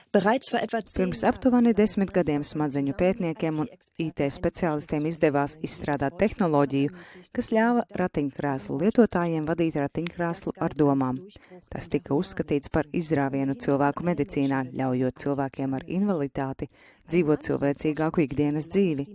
Pirms aptuveni 10 gadiem smadzeņu pētniekiem un IT speciālistiem izdevās izstrādāt tehnoloģiju, kas ļāva ratiņkrēslu lietotājiem vadīt ratiņkrēslu ar domām. Tas tika uzskatīts par izrāvienu cilvēku medicīnā, ļaujot cilvēkiem ar invaliditāti dzīvot cilvēcīgāku ikdienas dzīvi.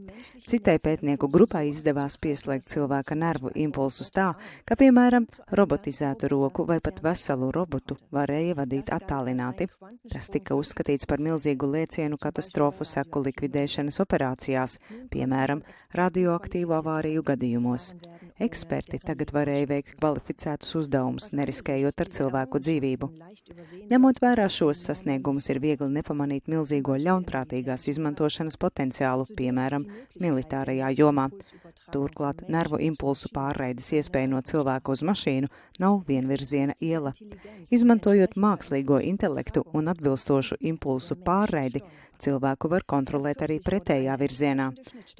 Citai pētnieku grupai izdevās pieslēgt cilvēka nervu impulsus tā, ka, piemēram, robotizētu roku vai pat veselu robotu varēja vadīt attālināti. Tas tika uzskatīts par milzīgu lēcienu katastrofu seku likvidēšanas operācijās, piemēram, radioaktīvu avāriju gadījumos. Eksperti tagad varēja veikt kvalificētus uzdevumus, neriskējot ar cilvēku dzīvību. Ņemot vērā šos sasniegumus, ir viegli nepamanīt milzīgo ļaunprātīgās izmantošanas potenciālu, piemēram, militārajā jomā. Turklāt nervu impulsu pārraides iespēja no cilvēka uz mašīnu nav vienvirziena iela. Izmantojot mākslīgo intelektu un atbilstošu impulsu pārraidi, cilvēku var kontrolēt arī pretējā virzienā.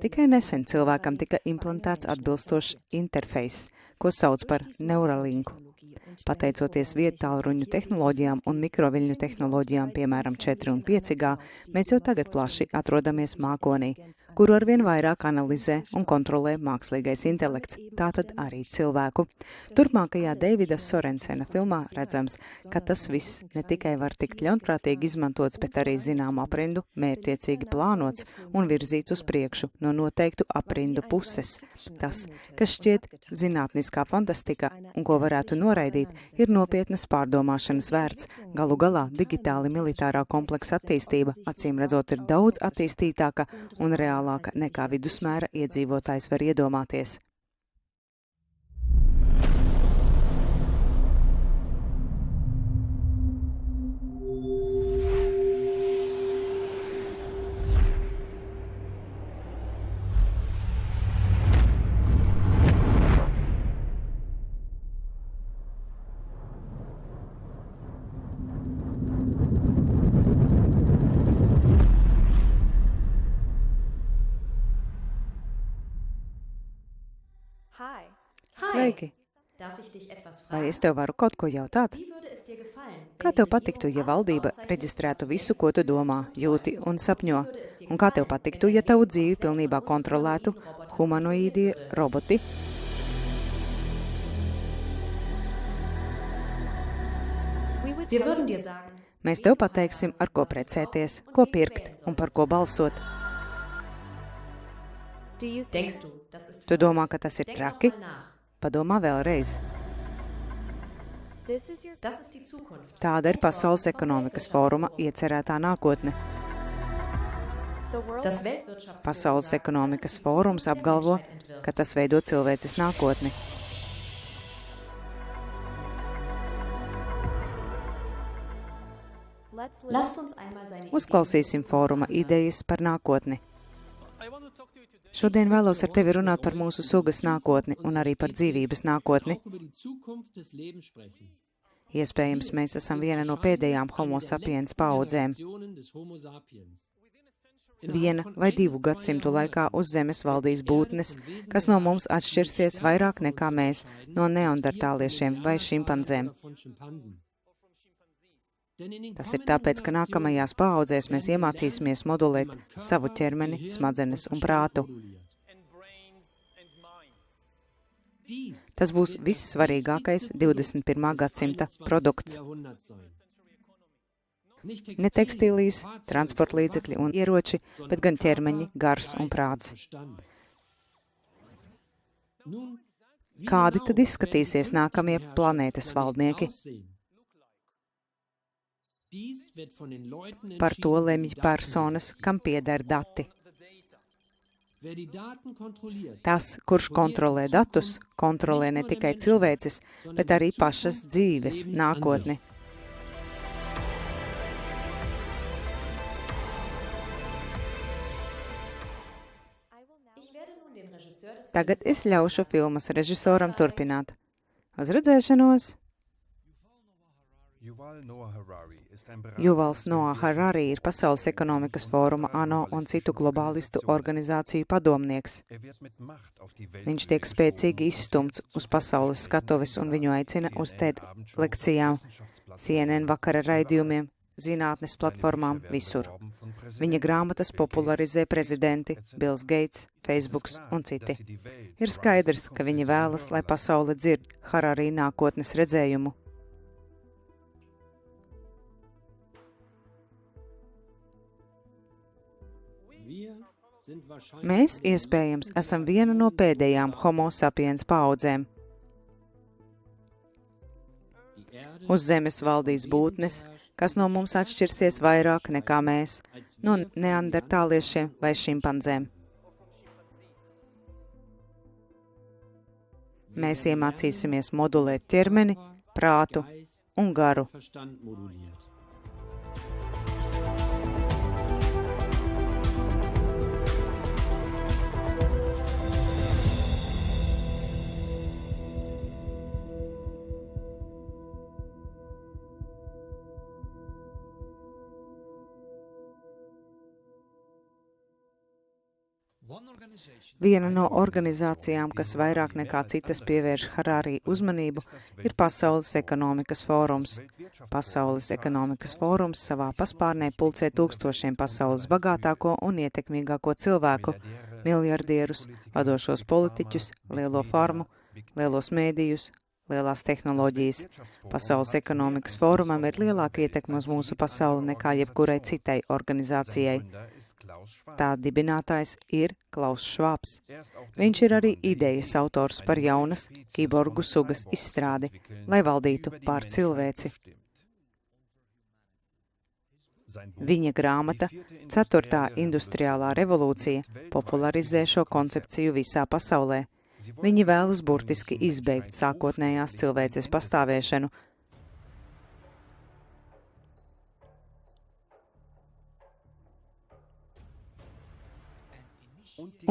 Tikai nesen cilvēkam tika implantēts atbilstošs interfejs, ko sauc par Neuralinku. Pateicoties viedtālruņu tehnoloģijām un mikroviļņu tehnoloģijām, piemēram, 4 un 5G, mēs jau tagad plaši atrodamies mākonī, kuru arvien vairāk analizē un kontrolē mākslīgais intelekts, tātad arī cilvēku. Turpmākajā Deivida Sorensena filmā redzams, ka tas viss ne tikai var tikt ļaunprātīgi izmantots, bet arī zināmu aprindu mērķtiecīgi plānots un virzīts uz priekšu no noteiktu aprindu puses. Tas, kas šķiet zinātniskā fantastika un ko varētu noraidīt, ir nopietnas pārdomāšanas vērts. Galu galā digitāli militārā kompleksa attīstība, acīm redzot, ir daudz attīstītāka un reālāka nekā vidusmēra iedzīvotājs var iedomāties. Sveiki! Vai es tev varu kaut ko jautāt? Kā tev patiktu, ja valdība reģistrētu visu, ko tu domā, jūti un sapņo? Un kā tev patiktu, ja tavu dzīvi pilnībā kontrolētu humanoīdie roboti? Mēs tev pateiksim, ar ko precēties, ko pirkt un par ko balsot. Tu domā, ka tas ir traki? Padomā vēlreiz. Tāda ir Pasaules ekonomikas fóruma iecerētā nākotne. Pasaules ekonomikas fórums apgalvo, ka tas veido cilvēces nākotni. Uzklausīsim fóruma idejas par nākotni. Šodien vēlos ar tevi runāt par mūsu sugas nākotni un arī par dzīvības nākotni. Iespējams, mēs esam viena no pēdējām homo sapiens paaudzēm. 1 vai 2 gadsimtu laikā uz Zemes valdīs būtnes, kas no mums atšķirsies vairāk nekā mēs no neandertāliešiem vai šimpanzēm. Tas ir tāpēc, ka nākamajās paaudzēs mēs iemācīsimies modulēt savu ķermeni, smadzenes un prātu. Tas būs vissvarīgākais 21. gadsimta produkts. Ne tekstīlijas, transportlīdzekļi un ieroči, bet gan ķermeņi, gars un prāts. Kādi tad izskatīsies nākamie planētas valdnieki? Par to lemj personas, kam pieder dati. Tas, kurš kontrolē datus, kontrolē ne tikai cilvēces, bet arī pašas dzīves nākotni. Tagad es ļaušu filmas režisoram turpināt. Uz redzēšanos! Juvals Noah Harari ir Pasaules ekonomikas fóruma ANO un citu globālistu organizāciju padomnieks. Viņš tiek spēcīgi izstumts uz pasaules skatuves un viņu aicina uz TED lekcijām, CNN vakara raidījumiem, zinātnes platformām visur. Viņa grāmatas popularizē prezidenti, Bills Gates, Facebooks un citi. Ir skaidrs, ka viņi vēlas, lai pasaule dzird Harari nākotnes redzējumu. Mēs, iespējams, esam viena no pēdējām homo sapiens paaudzēm. Uz zemes valdīs būtnes, kas no mums atšķirsies vairāk nekā mēs, no neandertāliešiem vai šimpanzēm. Mēs iemācīsimies modulēt ķermeni, prātu un garu. Viena no organizācijām, kas vairāk nekā citas pievērš Harari uzmanību, ir Pasaules ekonomikas fórums. Pasaules ekonomikas fórums savā paspārnē pulcē tūkstošiem pasaules bagātāko un ietekmīgāko cilvēku, miljardierus, vadošos politiķus, lielo farmu, lielos mēdījus, lielās tehnoloģijas. Pasaules ekonomikas fórumam ir lielāka ietekme uz mūsu pasauli nekā jebkurai citai organizācijai. Tā dibinātājs ir Klaus Švābs. Viņš ir arī idejas autors par jaunas kiborgu sugas izstrādi, lai valdītu pār cilvēci. Viņa grāmata 4. industriālā revolūcija popularizē šo koncepciju visā pasaulē. Viņi vēlas burtiski izbeigt sākotnējās cilvēces pastāvēšanu,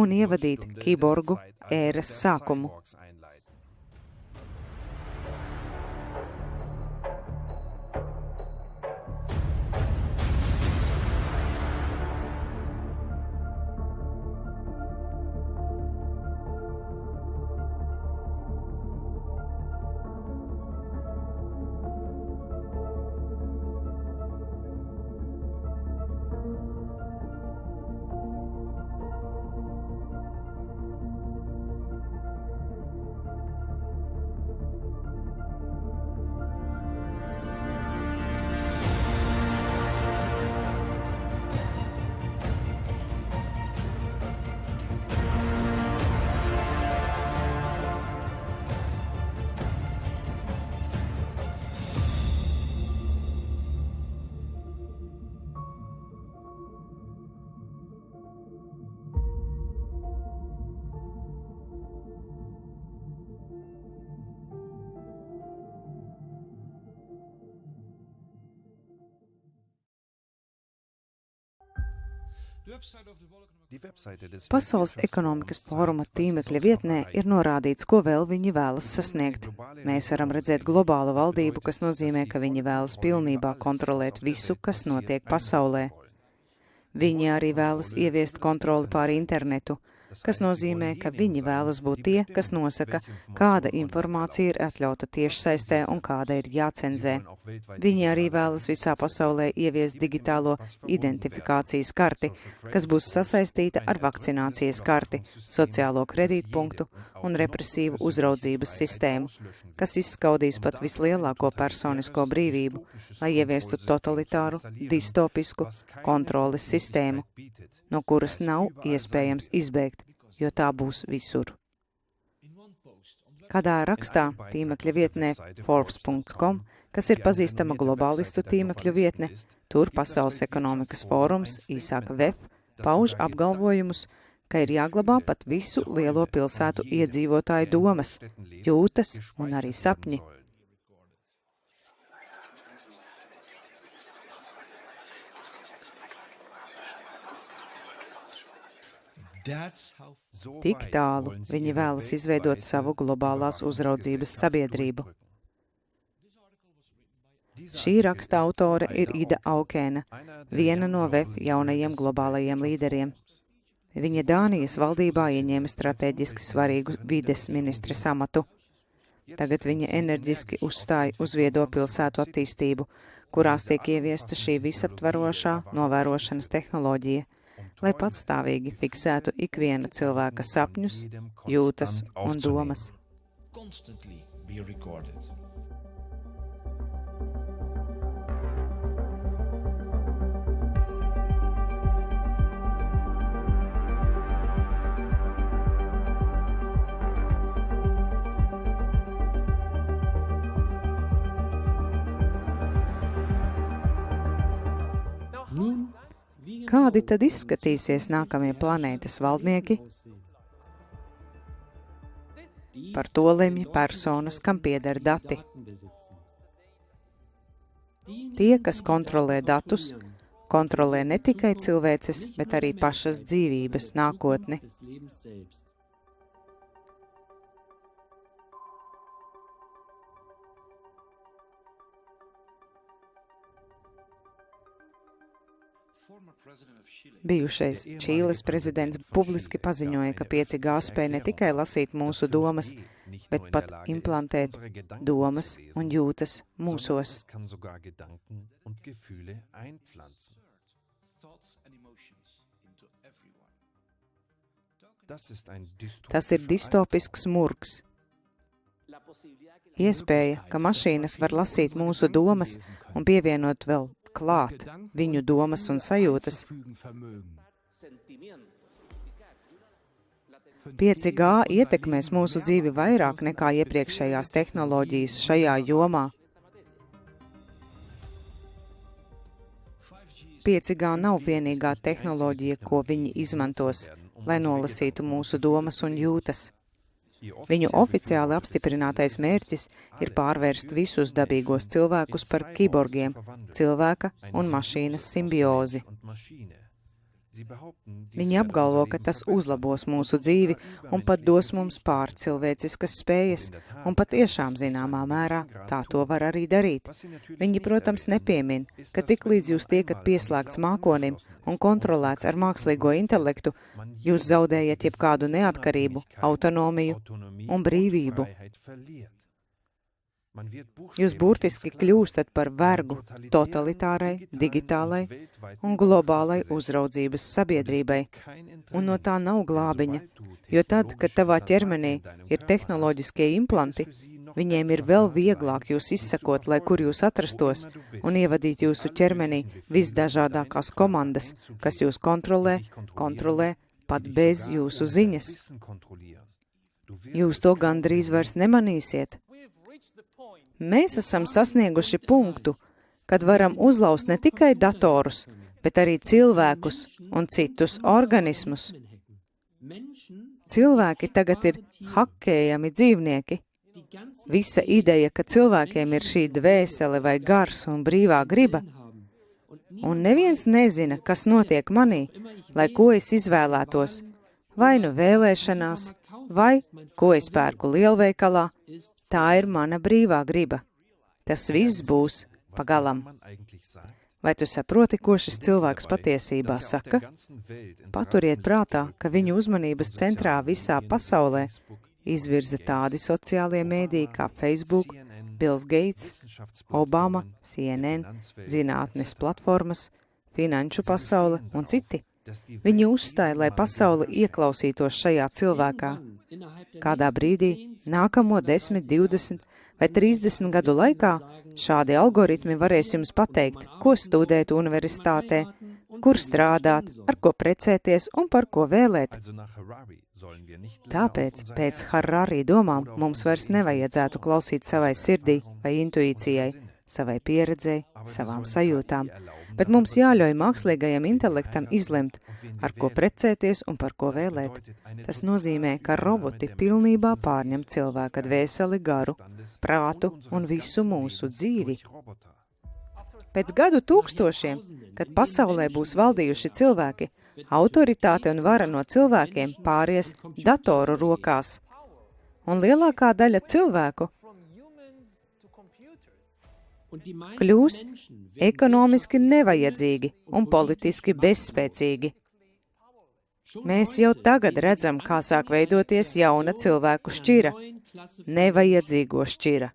un ievadīt kiborgu ēras sākumu. Pasaules ekonomikas fóruma tīmekļa vietnē ir norādīts, ko vēl viņi vēlas sasniegt. Mēs varam redzēt globālu valdību, kas nozīmē, ka viņi vēlas pilnībā kontrolēt visu, kas notiek pasaulē. Viņi arī vēlas ieviest kontroli pār internetu, kas nozīmē, ka viņi vēlas būt tie, kas nosaka, kāda informācija ir atļauta tiešsaistē un kāda ir jācenzē. Viņi arī vēlas visā pasaulē ieviest digitālo identifikācijas karti, kas būs sasaistīta ar vakcinācijas karti, sociālo kredītpunktu un represīvu uzraudzības sistēmu, kas izskaudīs pat vislielāko personisko brīvību, lai ieviestu totalitāru, distopisku kontroles sistēmu, no kuras nav iespējams izbēgt, jo tā būs visur. Kādā rakstā tīmekļa vietnē Forbes.com, kas ir pazīstama globālistu tīmekļu vietne, tur Pasaules ekonomikas fórums, īsāk VEF, pauž apgalvojumus, ka ir jāglabā pat visu lielo pilsētu iedzīvotāju domas, jūtas un arī sapņi. Tik tālu viņi vēlas izveidot savu globālās uzraudzības sabiedrību. Šī raksta autore ir Ida Aukēna, viena no VEF jaunajiem globālajiem līderiem. Viņa Dānijas valdībā ieņēma strateģiski svarīgu vides ministres amatu. Tagad viņa enerģiski uzstāja uz viedo pilsētu attīstību, kurās tiek ieviesta šī visaptverošā novērošanas tehnoloģija, lai patstāvīgi fiksētu ikviena cilvēka sapņus, jūtas un domas. Kādi tad izskatīsies nākamie planētas valdnieki? Par to lemj personas, kam pieder dati. Tie, kas kontrolē datus, kontrolē ne tikai cilvēces, bet arī pašas dzīvības nākotni. Bijušais Čīles prezidents publiski paziņoja, ka 5G spēj ne tikai lasīt mūsu domas, bet pat implantēt domas un jūtas mūsos. Tas ir distopisks murgs. Iespēja, ka mašīnas var lasīt mūsu domas un pievienot vēl klāt viņu domas un sajūtas. 5G ietekmēs mūsu dzīvi vairāk nekā iepriekšējās tehnoloģijas šajā jomā. 5G nav vienīgā tehnoloģija, ko viņi izmantos, lai nolasītu mūsu domas un jūtas. Viņu oficiāli apstiprinātais mērķis ir pārvērst visus dabīgos cilvēkus par kiborgiem, cilvēka un mašīnas simbiozi. Viņi apgalvo, ka tas uzlabos mūsu dzīvi un pat dos mums pārcilvēciskas spējas, un patiešām zināmā mērā tā to var arī darīt. Viņi, protams, nepiemin, ka tiklīdz jūs tiekat pieslēgts mākonim un kontrolēts ar mākslīgo intelektu, jūs zaudējat jebkādu neatkarību, autonomiju un brīvību. Jūs burtiski kļūstat par vergu totalitārai, digitālai un globālai uzraudzības sabiedrībai, un no tā nav glābiņa, jo tad, kad tavā ķermenī ir tehnoloģiskie implanti, viņiem ir vēl vieglāk jūs izsakot, lai kur jūs atrastos, un ievadīt jūsu ķermenī visdažādākās komandas, kas jūs kontrolē pat bez jūsu ziņas. Jūs to gandrīz vairs nemanīsiet. Mēs esam sasnieguši punktu, kad varam uzlauzt ne tikai datorus, bet arī cilvēkus un citus organismus. Cilvēki tagad ir hakējami dzīvnieki. Visa ideja, ka cilvēkiem ir šī dvēsele vai gars un brīvā griba, un neviens nezina, kas notiek manī, lai ko es izvēlētos, vai nu vēlēšanās, vai ko es pērku lielveikalā, tā ir mana brīvā griba. Tas viss būs pagalam. Vai tu saproti, ko šis cilvēks patiesībā saka? Paturiet prātā, ka viņu uzmanības centrā visā pasaulē izvirza tādi sociālie mēdīji kā Facebook, Bills Gates, Obama, CNN, zinātnes platformas, finanšu pasaule un citi. Viņi uzstāja, lai pasaule ieklausītos šajā cilvēkā. Kādā brīdī, nākamo 10, 20 vai 30 gadu laikā, šādi algoritmi varēs jums pateikt, ko studēt universitātē, kur strādāt, ar ko precēties un par ko vēlēt. Tāpēc, pēc Harari domām, mums vairs nevajadzētu klausīt savai sirdī vai intuīcijai, savai pieredzei, savām sajūtām, bet mums jāļauj mākslīgajam intelektam izlemt, ar ko precēties un par ko vēlēt. Tas nozīmē, ka roboti pilnībā pārņem cilvēka dvēseli, garu, prātu un visu mūsu dzīvi. Pēc gadu tūkstošiem, kad pasaulē būs valdījuši cilvēki, autoritāte un vara no cilvēkiem pāries datoru rokās. Un lielākā daļa cilvēku kļūs ekonomiski nevajadzīgi un politiski bezspēcīgi. Mēs jau tagad redzam, kā sāk veidoties jauna cilvēku šķira, nevajadzīgo šķira.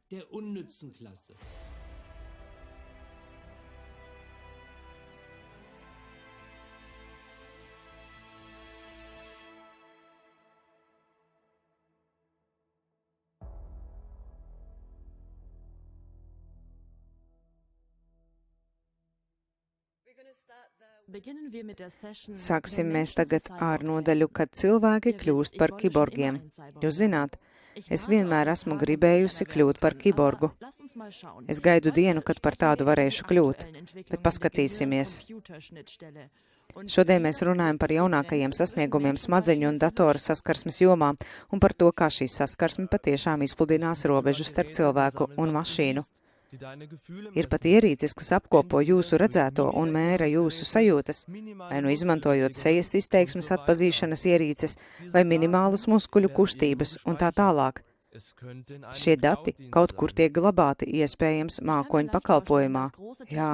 Sāksim mēs tagad ar nodaļu, kad cilvēki kļūst par kiborgiem. Jūs zināt, es vienmēr esmu gribējusi kļūt par kiborgu. Es gaidu dienu, kad par tādu varēšu kļūt, bet paskatīsimies. Šodien mēs runājam par jaunākajiem sasniegumiem smadzeņu un datora saskarsmes jomā un par to, kā šī saskarsme patiešām izpludinās robežu starp cilvēku un mašīnu. Ir pat ierīces, kas apkopo jūsu redzēto un mēra jūsu sajūtas, vai nu izmantojot sejas izteiksmes atpazīšanas ierīces vai minimālas muskuļu kustības un tā tālāk. Šie dati kaut kur tiek glabāti, iespējams, mākoņu pakalpojumā. Jā.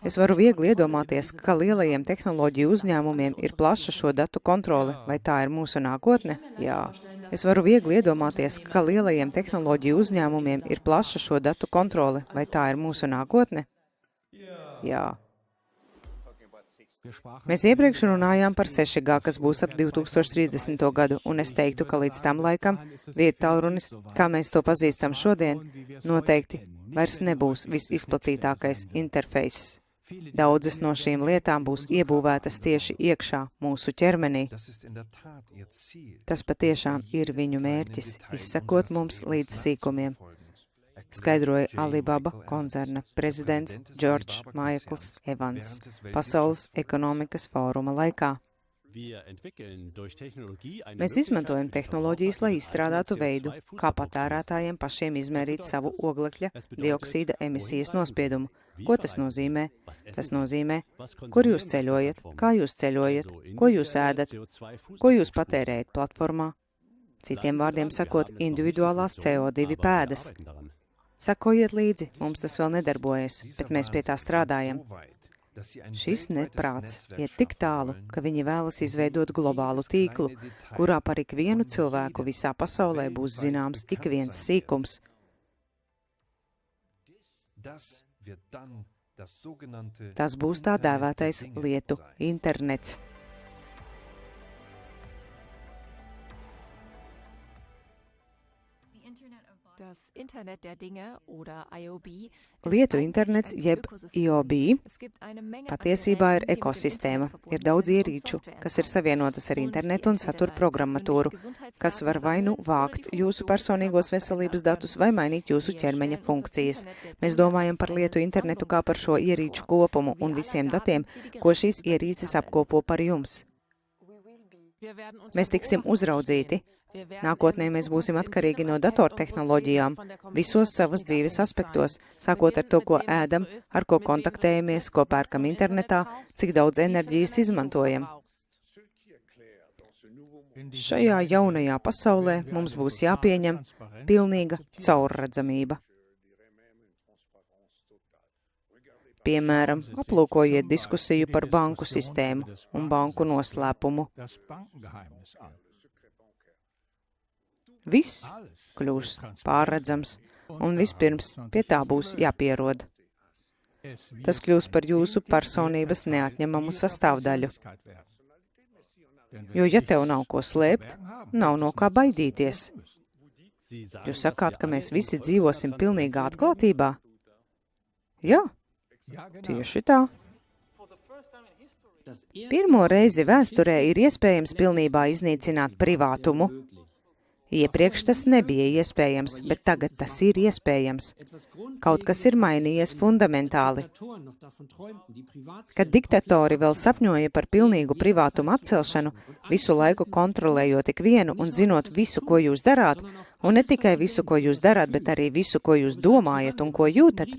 Es varu viegli iedomāties, ka lielajiem tehnoloģiju uzņēmumiem ir plaša šo datu kontrole, vai tā ir mūsu nākotne? Jā. Es varu viegli iedomāties, ka lielajiem tehnoloģiju uzņēmumiem ir plaša šo datu kontrole, vai tā ir mūsu nākotne? Jā. Mēs iepriekš runājām par 6G, kas būs ap 2030. gadu, un es teiktu, ka līdz tam laikam viedtālrunis, kā mēs to pazīstam šodien, noteikti vairs nebūs visizplatītākais interfeiss. Daudzas no šīm lietām būs iebūvētas tieši iekšā mūsu ķermenī. Tas patiešām ir viņu mērķis, izsakot mums līdz sīkumiem, skaidroja Alibaba koncerna prezidents George Michaels Evans Pasaules ekonomikas fóruma laikā. Mēs izmantojam tehnoloģijas, lai izstrādātu veidu, kā patērētājiem pašiem izmērīt savu oglekļa dioksīda emisijas nospiedumu. Ko tas nozīmē? Tas nozīmē, kur jūs ceļojat, kā jūs ceļojat, ko jūs ēdat, ko jūs patērējat platformā. Citiem vārdiem sakot, individuālās CO2 pēdas. Sakojiet līdzi, mums tas vēl nedarbojas, bet mēs pie tā strādājam. Šis neprāts iet tik tālu, ka viņi vēlas izveidot globālu tīklu, kurā par ikvienu cilvēku visā pasaulē būs zināms ik viens sīkums. Tas būs tā dēvētais lietu internets. Lietu internets, jeb IoB, patiesībā ir ekosistēma. Ir daudz ierīču, kas ir savienotas ar internetu un satura programmatūru, kas var vai nu vākt jūsu personīgos veselības datus vai mainīt jūsu ķermeņa funkcijas. Mēs domājam par lietu internetu kā par šo ierīču kopumu un visiem datiem, ko šīs ierīces apkopo par jums. Mēs tiksim uzraudzīti. Nākotnē mēs būsim atkarīgi no datortehnoloģijām visos savas dzīves aspektos, sākot ar to, ko ēdam, ar ko kontaktējamies, ko pērkam internetā, cik daudz enerģijas izmantojam. Šajā jaunajā pasaulē mums būs jāpieņem pilnīga caurredzamība. Piemēram, aplūkojiet diskusiju par banku sistēmu un banku noslēpumu. Viss kļūs pārredzams, un vispirms pie tā būs jāpierod. Tas kļūs par jūsu personības neatņemamu sastāvdaļu. Jo, ja tev nav ko slēpt, nav no kā baidīties. Jūs sakāt, ka mēs visi dzīvosim pilnīgā atklātībā? Jā, tieši tā. Pirmo reizi vēsturē ir iespējams pilnībā iznīcināt privātumu. Iepriekš tas nebija iespējams, bet tagad tas ir iespējams. Kaut kas ir mainījies fundamentāli. Kad diktatori vēl sapņoja par pilnīgu privātumu atcelšanu, visu laiku kontrolējot ikvienu un zinot visu, ko jūs darāt, un ne tikai visu, ko jūs darāt, bet arī visu, ko jūs domājat un ko jūtat,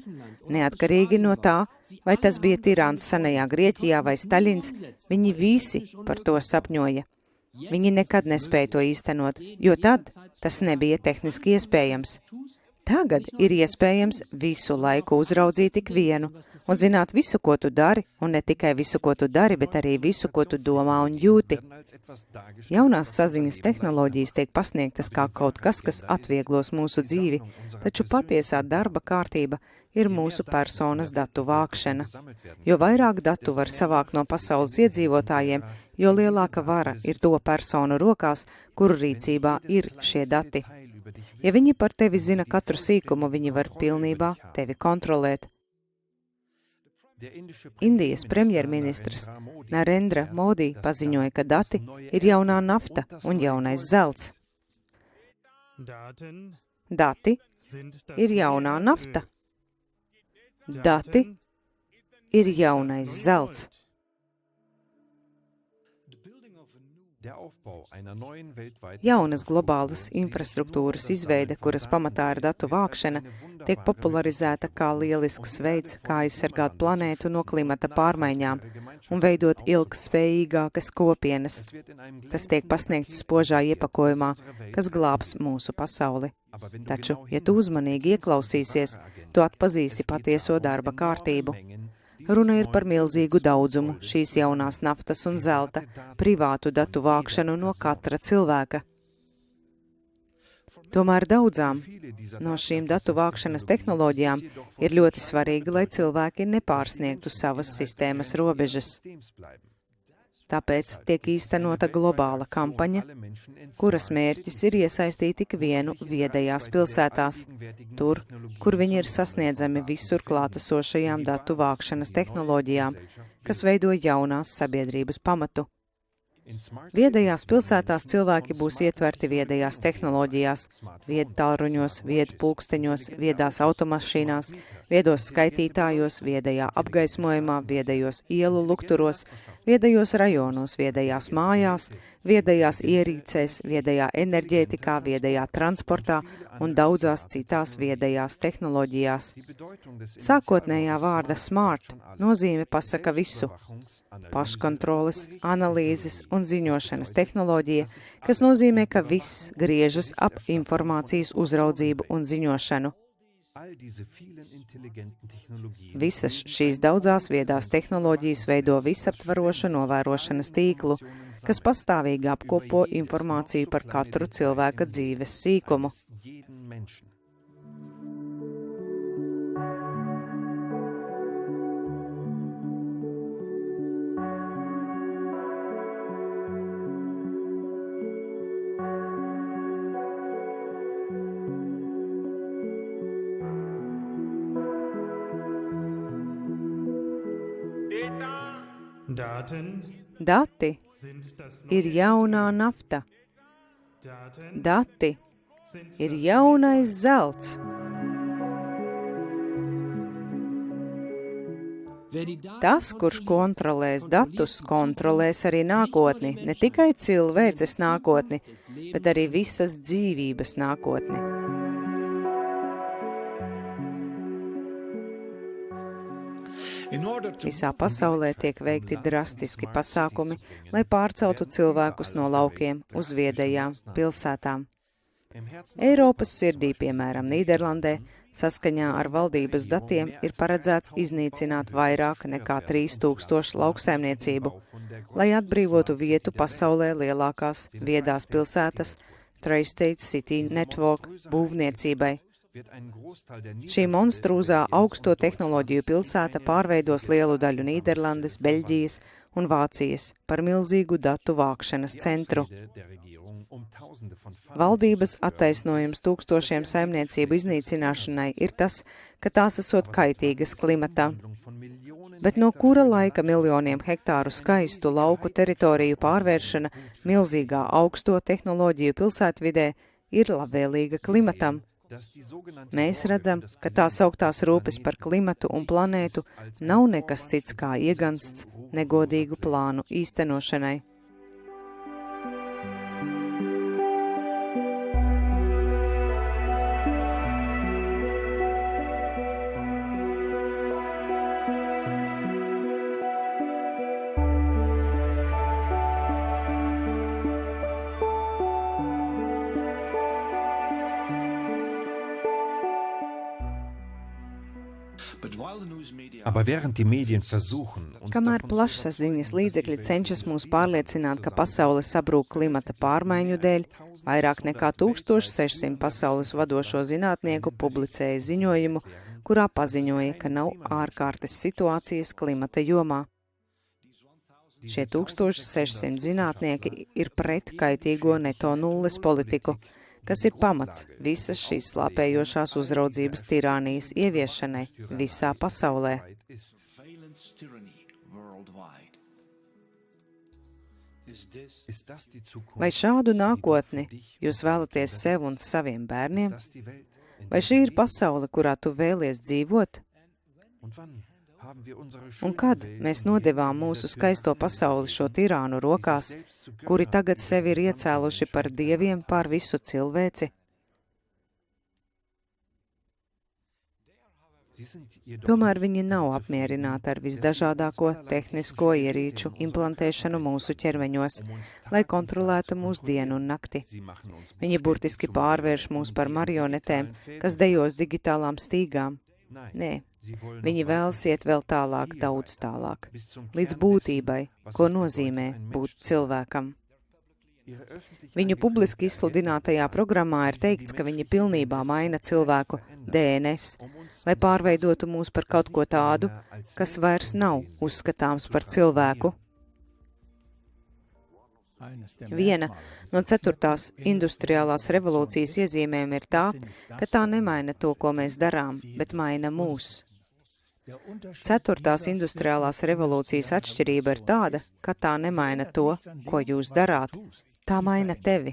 neatkarīgi no tā, vai tas bija tirāns senajā Grieķijā vai Staļins, viņi visi par to sapņoja. Viņi nekad nespēja to īstenot, jo tad tas nebija tehniski iespējams. Tagad ir iespējams visu laiku uzraudzīt ikvienu un zināt visu, ko tu dari, un ne tikai visu, ko tu dari, bet arī visu, ko tu domā un jūti. Jaunās saziņas tehnoloģijas tiek pasniegtas kā kaut kas, kas atvieglos mūsu dzīvi, taču patiesā darba kārtība ir mūsu personas datu vākšana. Jo vairāk datu var savākt no pasaules iedzīvotājiem, jo lielāka vara ir to personu rokās, kuru rīcībā ir šie dati. Ja viņi par tevi zina katru sīkumu, viņi var pilnībā tevi kontrolēt. Indijas premjerministrs Narendra Modi paziņoja, ka dati ir jaunā nafta un jaunais zelts. Dati ir jaunā nafta. Dati ir jaunais zelts. Jaunas globālas infrastruktūras izveide, kuras pamatā ir datu vākšana, tiek popularizēta kā lielisks veids, kā aizsargāt planētu no klimata pārmaiņām un veidot ilgspējīgākas kopienas. Tas tiek pasniegts spožā iepakojumā, kas glābs mūsu pasauli. Taču, ja tu uzmanīgi ieklausīsies, tu atpazīsi patieso darba kārtību. Runa ir par milzīgu daudzumu šīs jaunās naftas un zelta, privātu datu vākšanu no katra cilvēka. Tomēr daudzām no šīm datu vākšanas tehnoloģijām ir ļoti svarīgi, lai cilvēki nepārsniegtu savas sistēmas robežas. Tāpēc tiek īstenota globāla kampaņa, kuras mērķis ir iesaistīt tik vienu viedajās pilsētās, tur, kur viņi ir sasniedzami visur klātesošajām datu vākšanas tehnoloģijām, kas veido jaunās sabiedrības pamatu. Viedajās pilsētās cilvēki būs ietverti viedajās tehnoloģijās, viedtālruņos, viedpulksteņos, viedās automašīnās, viedos skaitītājos, viedajā apgaismojumā, viedajos ielu lukturos, viedajos rajonos, viedajās mājās, viedajās ierīcēs, viedajā enerģētikā, viedajā transportā un daudzās citās viedajās tehnoloģijās. Sākotnējā vārda smart nozīme pasaka visu. Paškontroles, analīzes un ziņošanas tehnoloģija, kas nozīmē, ka viss griežas ap informācijas uzraudzību un ziņošanu. Visas šīs daudzās viedās tehnoloģijas veido visaptvarošu novērošanas tīklu, kas pastāvīgi apkopo informāciju par katru cilvēka dzīves sīkumu. Dati ir jaunā nafta. Dati ir jaunais zelts. Tas, kurš kontrolēs datus, kontrolēs arī nākotni, ne tikai cilvēces nākotni, bet arī visas dzīvības nākotni. Visā pasaulē tiek veikti drastiski pasākumi, lai pārceltu cilvēkus no laukiem uz viedajām pilsētām. Eiropas sirdī, piemēram, Nīderlandē, saskaņā ar valdības datiem ir paredzēts iznīcināt vairāk nekā 3000 lauksaimniecību, lai atbrīvotu vietu pasaulē lielākās viedās pilsētas Tri-State City Network būvniecībai. Šī monstrūzā augsto tehnoloģiju pilsēta pārveidos lielu daļu Nīderlandes, Beļģijas un Vācijas par milzīgu datu vākšanas centru. Valdības attaisnojums tūkstošiem saimniecību iznīcināšanai ir tas, ka tās esot kaitīgas klimatam. Bet no kura laika miljoniem hektāru skaistu lauku teritoriju pārvēršana milzīgā augsto tehnoloģiju pilsētvidē ir labvēlīga klimatam? Mēs redzam, ka tā sauktās rūpes par klimatu un planētu nav nekas cits kā iegansts negodīgu plānu īstenošanai. Kamēr plašsaziņas līdzekļi cenšas mūs pārliecināt, ka pasaule sabrūk klimata pārmaiņu dēļ, vairāk nekā 1600 pasaules vadošo zinātnieku publicēja ziņojumu, kurā paziņoja, ka nav ārkārtas situācijas klimata jomā. Šie 1600 zinātnieki ir pret kaitīgo neto nulles politiku, kas ir pamats visas šīs slāpējošās uzraudzības tirānijas ieviešanai visā pasaulē. Vai šādu nākotni jūs vēlaties sev un saviem bērniem? Vai šī ir pasaule, kurā tu vēlies dzīvot? Un kad mēs nodevām mūsu skaisto pasauli šo tirānu rokās, kuri tagad sevi ir iecēluši par dieviem pār visu cilvēci? Tomēr viņi nav apmierināti ar visdažādāko tehnisko ierīču implantēšanu mūsu ķermeņos, lai kontrolētu mūsu dienu un nakti. Viņi burtiski pārvērš mūs par marionetēm, kas dejos digitālām stīgām. Nē, viņi vēlas iet vēl tālāk, daudz tālāk, līdz būtībai, ko nozīmē būt cilvēkam. Viņu publiski izsludinātajā programmā ir teikts, ka viņi pilnībā maina cilvēku DNS, lai pārveidotu mūs par kaut ko tādu, kas vairs nav uzskatāms par cilvēku. Viena no 4. industriālās revolūcijas iezīmēm ir tā, ka tā nemaina to, ko mēs darām, bet maina mūs. 4. industriālās revolūcijas atšķirība ir tāda, ka tā nemaina to, ko jūs darāt. Tā maina tevi.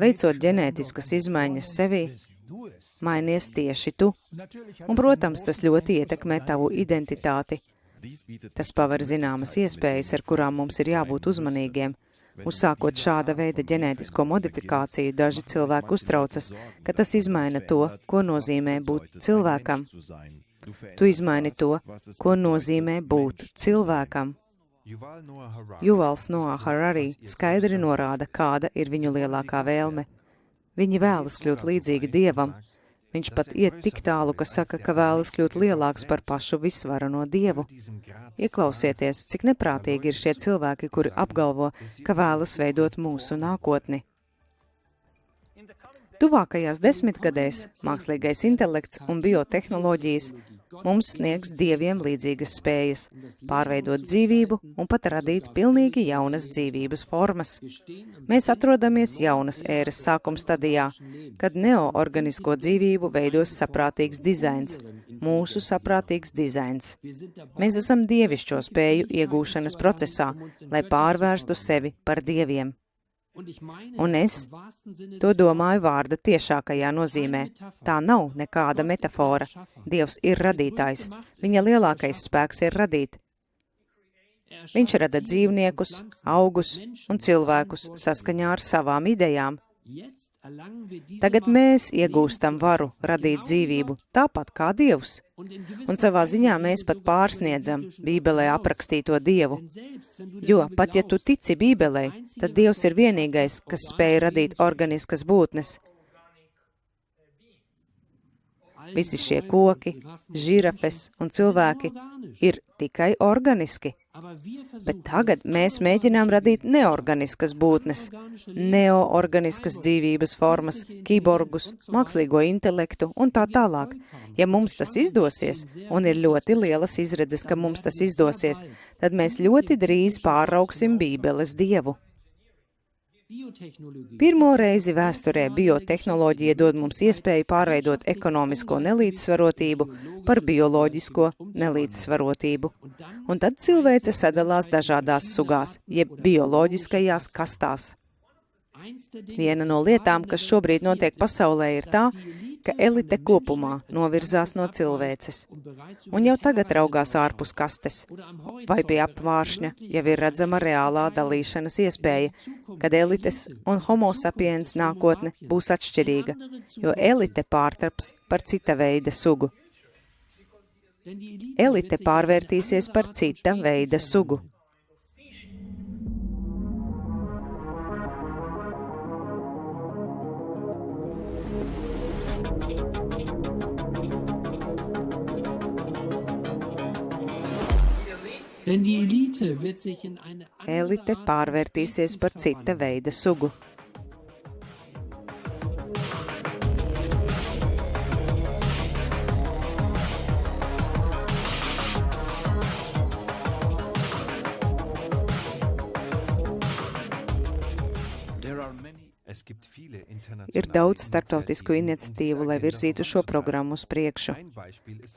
Veicot ģenētiskas izmaiņas sevī, mainies tieši tu. Un, protams, tas ļoti ietekmē tavu identitāti. Tas paver zināmas iespējas, ar kurām mums ir jābūt uzmanīgiem. Uzsākot šāda veida ģenētisko modifikāciju, daži cilvēki uztraucas, ka tas izmaina to, ko nozīmē būt cilvēkam. Tu izmaini to, ko nozīmē būt cilvēkam. Juvals Noah Harari skaidri norāda, kāda ir viņu lielākā vēlme. Viņi vēlas kļūt līdzīgi Dievam. Viņš pat iet tik tālu, ka saka, ka vēlas kļūt lielāks par pašu visvarano Dievu. Ieklausieties, cik neprātīgi ir šie cilvēki, kuri apgalvo, ka vēlas veidot mūsu nākotni. Tuvākajās 10 gadēs mākslīgais intelekts un biotehnoloģijas mums sniegs dieviem līdzīgas spējas, pārveidot dzīvību un pat radīt pilnīgi jaunas dzīvības formas. Mēs atrodamies jaunas ēras sākuma stadijā, kad neoorganisko dzīvību veidos saprātīgs dizains, mūsu saprātīgs dizains. Mēs esam dievišķo spēju iegūšanas procesā, lai pārvērstu sevi par dieviem. Un es to domāju vārda tiešākajā nozīmē. Tā nav nekāda metafora. Dievs ir radītājs. Viņa lielākais spēks ir radīt. Viņš rada dzīvniekus, augus un cilvēkus saskaņā ar savām idejām. Tagad mēs iegūstam varu radīt dzīvību, tāpat kā Dievs. Un savā ziņā mēs pat pārsniedzam Bībelē aprakstīto Dievu. Jo, pat ja tu tici Bībelē, tad Dievs ir vienīgais, kas spēj radīt organiskas būtnes. Visi šie koki, žirafes un cilvēki ir tikai organiski. Bet tagad mēs mēģinām radīt neorganiskas būtnes, neoorganiskas dzīvības formas, kiborgus, mākslīgo intelektu un tā tālāk. Ja mums tas izdosies, un ir ļoti lielas izredzes, ka mums tas izdosies, tad mēs ļoti drīz pāraugsim Bībeles Dievu. Pirmo reizi vēsturē biotehnoloģija dod mums iespēju pārveidot ekonomisko nelīdzsvarotību par bioloģisko nelīdzsvarotību. Un tad cilvēce sadalās dažādās sugās, jeb bioloģiskajās kastās. Viena no lietām, kas šobrīd notiek pasaulē, ir tā, ka elite kopumā novirzās no cilvēces. Un jau tagad raugās ārpus kastes, vai pie apvāršņa jau ir redzama reālā dalīšanas iespēja, kad elites un homo sapiens nākotne būs atšķirīga, jo elite pārtaps par cita veida sugu. Elite pārvērtīsies par cita veida sugu. Elite pārvērtīsies par cita veida sugu. Ir daudz starptautisku iniciatīvu, lai virzītu šo programmu uz priekšu.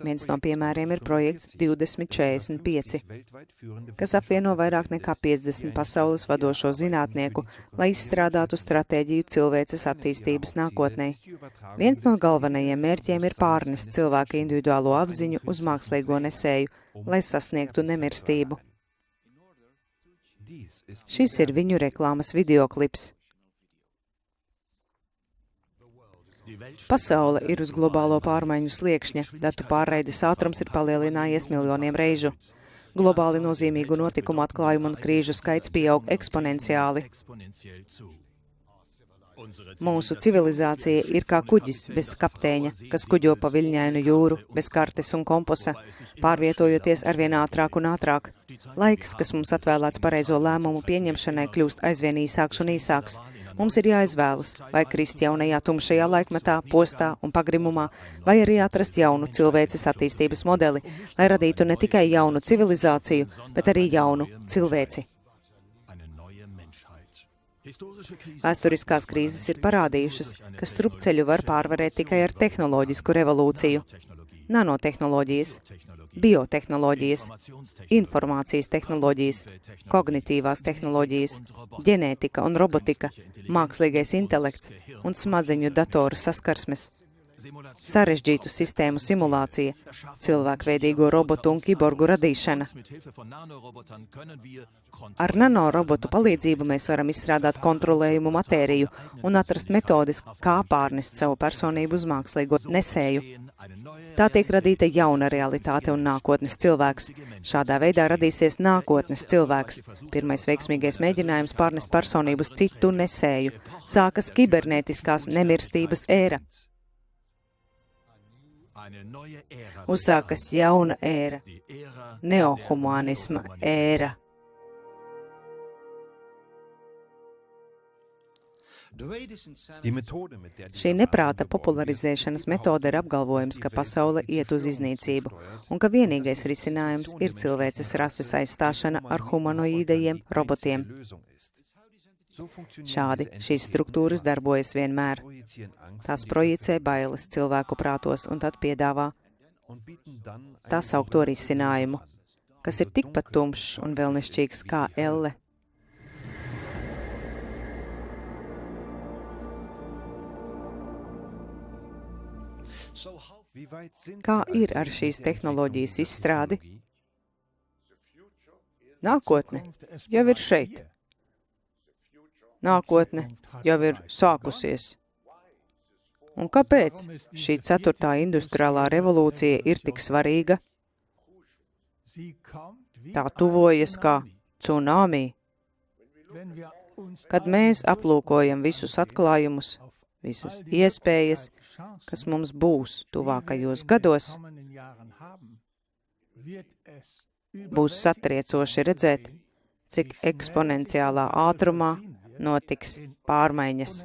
Viens no piemēriem ir projekts 2045, kas apvieno vairāk nekā 50 pasaules vadošo zinātnieku, lai izstrādātu stratēģiju cilvēces attīstības nākotnē. Viens no galvenajiem mērķiem ir pārnest cilvēka individuālo apziņu uz mākslīgo nesēju, lai sasniegtu nemirstību. Šis ir viņu reklāmas videoklips. Pasaule ir uz globālo pārmaiņu sliekšņa, datu pārraides ātrums ir palielinājies miljoniem reižu. Globāli nozīmīgu notikumu atklājumu un krīžu skaits pieaug eksponenciāli. Mūsu civilizācija ir kā kuģis bez kapteiņa, kas kuģo pa viļņainu jūru, bez kartes un komposa, pārvietojoties arvien ātrāk un ātrāk. Laiks, kas mums atvēlēts pareizo lēmumu pieņemšanai, kļūst aizvien īsāks un īsāks. Mums ir jāizvēlas, vai krist jaunajā tumšajā laikmetā, postā un pagrimumā, vai arī atrast jaunu cilvēces attīstības modeli, lai radītu ne tikai jaunu civilizāciju, bet arī jaunu cilvēci. Vēsturiskās krīzes ir parādījušas, ka strupceļu var pārvarēt tikai ar tehnoloģisku revolūciju. Nanotehnoloģijas, biotehnoloģijas, informācijas tehnoloģijas, kognitīvās tehnoloģijas, ģenētika un robotika, mākslīgais intelekts un smadzeņu datoru saskarsmes, sarežģītu sistēmu simulācija, cilvēkveidīgo robotu un kiborgu radīšana. Ar nanorobotu palīdzību mēs varam izstrādāt kontrolējumu matēriju un atrast metodes, kā pārnest savu personību uz mākslīgo nesēju. Tā tiek radīta jauna realitāte un nākotnes cilvēks. Šādā veidā radīsies nākotnes cilvēks. Pirmais veiksmīgais mēģinājums pārnest personību uz citu nesēju. Sākas kibernētiskās nemirstības ēra. Uzsākas jauna ēra, neohumanisma ēra. Šī neprāta popularizēšanas metode ir apgalvojums, ka pasaule iet uz iznīcību un ka vienīgais risinājums ir cilvēces rases aizstāšana ar humanoīdajiem robotiem. Šādi šīs struktūras darbojas vienmēr. Tās projicē bailes cilvēku prātos un tad piedāvā tā saukto risinājumu, kas ir tikpat tumšs un vēlnišķīgs kā elle. Kā ir ar šīs tehnoloģijas izstrādi? Nākotne jau ir šeit. Nākotne jau ir sākusies. Un kāpēc šī 4. industriālā revolūcija ir tik svarīga? Tā tuvojas kā tsunami. Kad mēs aplūkojam visus atklājumus, visas iespējas, kas mums būs tuvākajos gados, būs satriecoši redzēt, cik eksponenciālā ātrumā notiks pārmaiņas.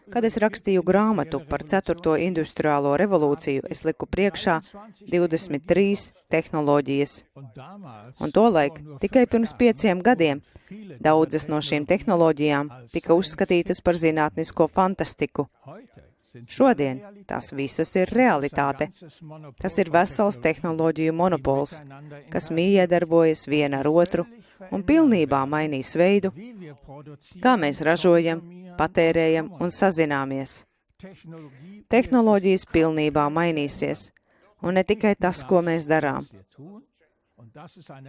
Kad es rakstīju grāmatu par 4. industriālo revolūciju, es liku priekšā 23 tehnoloģijas. Un tolaik, tikai pirms 5 gadiem, daudzas no šīm tehnoloģijām tika uzskatītas par zinātnisko fantastiku. Šodien tās visas ir realitāte. Tas ir vesels tehnoloģiju monopols, kas miedarbojas viena ar otru un pilnībā mainīs veidu, kā mēs ražojam, patērējam un sazināmies. Tehnoloģijas pilnībā mainīsies, un ne tikai tas, ko mēs darām.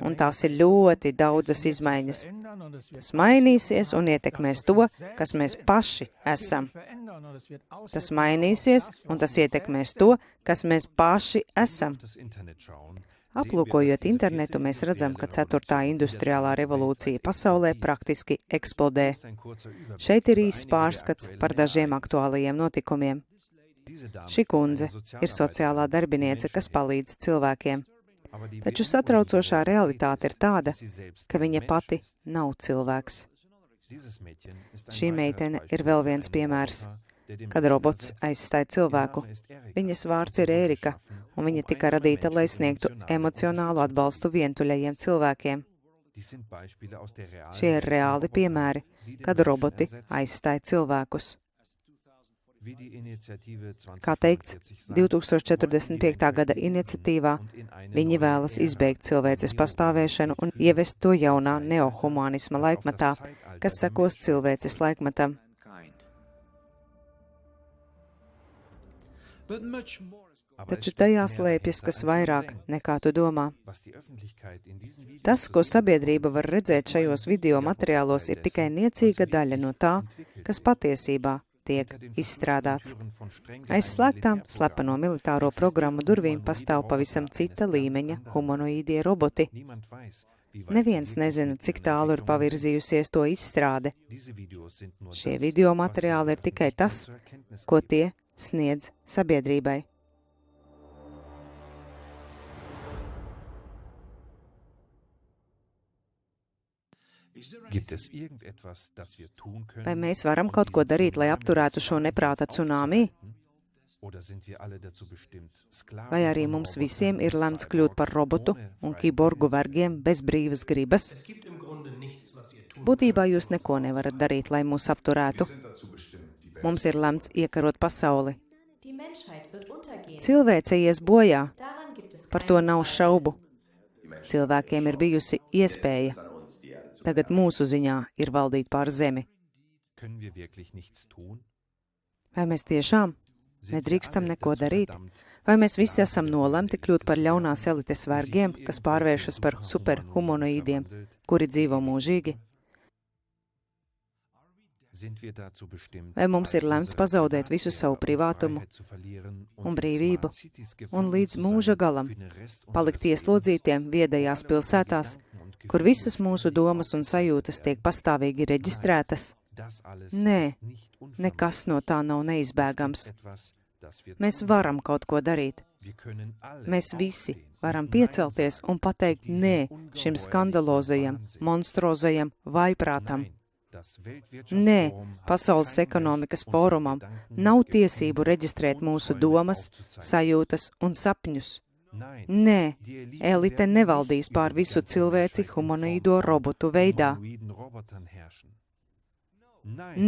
Un tās ir ļoti daudzas izmaiņas. Tas mainīsies un ietekmēs to, kas mēs paši esam. Tas mainīsies un tas ietekmēs to, kas mēs paši esam. Aplūkojot internetu, mēs redzam, ka 4. industriālā revolūcija pasaulē praktiski eksplodē. Šeit ir īsts pārskats par dažiem aktuālajiem notikumiem. Šī kundze ir sociālā darbiniece, kas palīdz cilvēkiem. Taču satraucošā realitāte ir tāda, ka viņa pati nav cilvēks. Šī meitene ir vēl viens piemērs, kad robots aizstāja cilvēku. Viņas vārds ir Ērika, un viņa tika radīta, lai sniegtu emocionālu atbalstu vientuļajiem cilvēkiem. Šie ir reāli piemēri, kad roboti aizstāja cilvēkus. Kā teikts, 2045. gada iniciatīvā viņi vēlas izbeigt cilvēces pastāvēšanu un ievest to jaunā neohumanisma laikmetā, kas sekos cilvēces laikmetam. Taču tajā slēpjas kas vairāk nekā tu domā. Tas, ko sabiedrība var redzēt šajos video materiālos, ir tikai niecīga daļa no tā, kas patiesībā tiek izstrādāts. Aiz slēgtām slepeno militāro programmu durvīm pastāv pavisam cita līmeņa humanoīdie roboti. Neviens nezina, cik tālu ir pavirzījusies to izstrāde. Šie video materiāli ir tikai tas, ko tie sniedz sabiedrībai. Vai mēs varam kaut ko darīt, lai apturētu šo neprāta cunāmī? Vai arī mums visiem ir lemts kļūt par robotu un kiborgu vergiem bez brīvas gribas? Būtībā jūs neko nevarat darīt, lai mūs apturētu. Mums ir lemts iekarot pasauli. Cilvēce ies bojā. Par to nav šaubu. Cilvēkiem ir bijusi iespēja. Tagad mūsu ziņā ir valdīt pār zemi. Vai mēs tiešām nedrīkstam neko darīt? Vai mēs visi esam nolemti kļūt par ļaunās elites vergiem, kas pārvēršas par superhumanoīdiem, kuri dzīvo mūžīgi? Vai mums ir lemts pazaudēt visu savu privātumu un brīvību un līdz mūža galam palikt ieslodzītiem viedajās pilsētās, kur visas mūsu domas un sajūtas tiek pastāvīgi reģistrētas? Nē, nekas no tā nav neizbēgams. Mēs varam kaut ko darīt. Mēs visi varam piecelties un pateikt nē šim skandalozajam, monstrozajam vaiprātam. Nē, Pasaules ekonomikas fórumam nav tiesību reģistrēt mūsu domas, sajūtas un sapņus. Nē, elite nevaldīs pār visu cilvēci humanoīdo robotu veidā.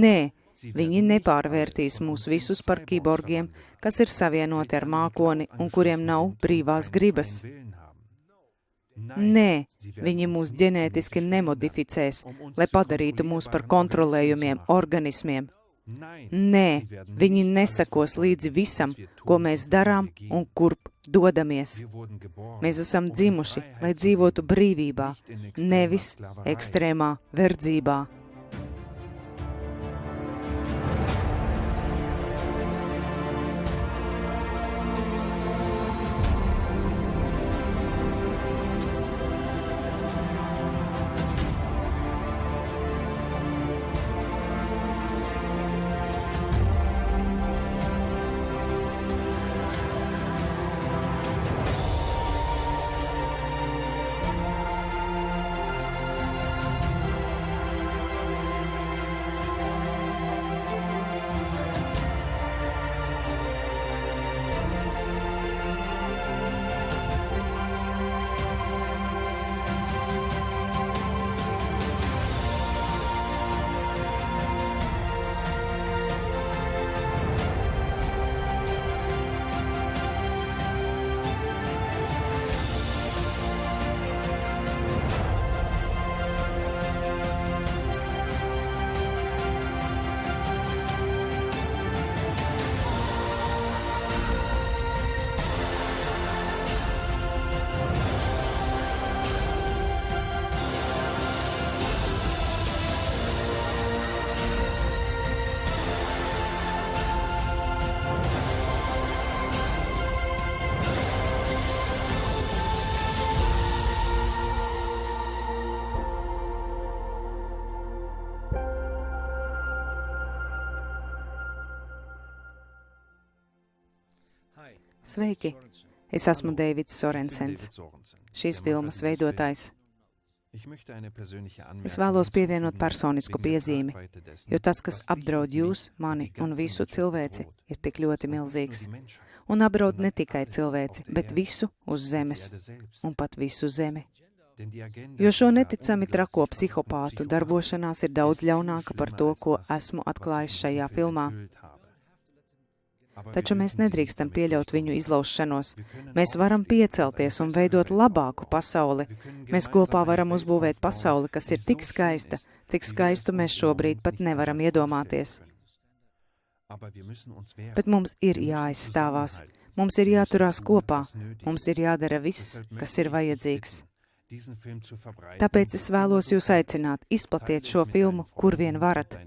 Nē, viņi nepārvērtīs mūs visus par kiborgiem, kas ir savienoti ar mākoni un kuriem nav brīvās gribas. Nē, viņi mūs ģenētiski nemodificēs, lai padarītu mūs par kontrolējumiem organismiem. Nē, viņi nesakos līdzi visam, ko mēs darām un kurp dodamies. Mēs esam dzimuši, lai dzīvotu brīvībā, nevis ekstrēmā verdzībā. Sveiki! Es esmu Deivids Sorensens, šīs filmas veidotājs. Es vēlos pievienot personisku piezīmi, jo tas, kas apdraud jūs, mani un visu cilvēci, ir tik ļoti milzīgs. Un apdraud ne tikai cilvēci, bet visu uz zemes un pat visu zemi. Jo šo neticami trako psihopātu darbošanās ir daudz ļaunāka par to, ko esmu atklājis šajā filmā. Taču mēs nedrīkstam pieļaut viņu izlaušanos. Mēs varam piecelties un veidot labāku pasauli. Mēs kopā varam uzbūvēt pasauli, kas ir tik skaista, cik skaistu mēs šobrīd pat nevaram iedomāties. Bet mums ir jāizstāvās. Mums ir jāturās kopā. Mums ir jādara viss, kas ir vajadzīgs. Tāpēc es vēlos jūs aicināt, izplatiet šo filmu, kur vien varat.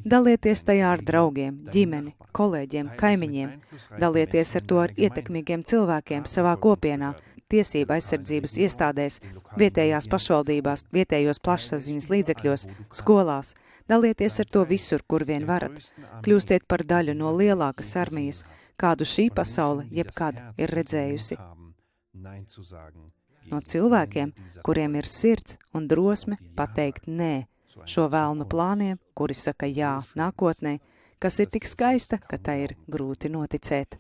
Dalieties tajā ar draugiem, ģimeni, kolēģiem, kaimiņiem. Dalieties ar to ar ietekmīgiem cilvēkiem savā kopienā, tiesība aizsardzības iestādēs, vietējās pašvaldībās, vietējos plašsaziņas līdzekļos, skolās. Dalieties ar to visur, kur vien varat. Kļūstiet par daļu no lielākas armijas, kādu šī pasaule jebkad ir redzējusi. No cilvēkiem, kuriem ir sirds un drosme pateikt nē šo velnu plāniem, kuri saka jā nākotnē, kas ir tik skaista, ka tai ir grūti noticēt.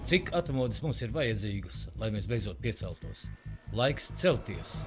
Cik atmodas mums ir vajadzīgas, lai mēs beidzot pieceltos? Laiks celties!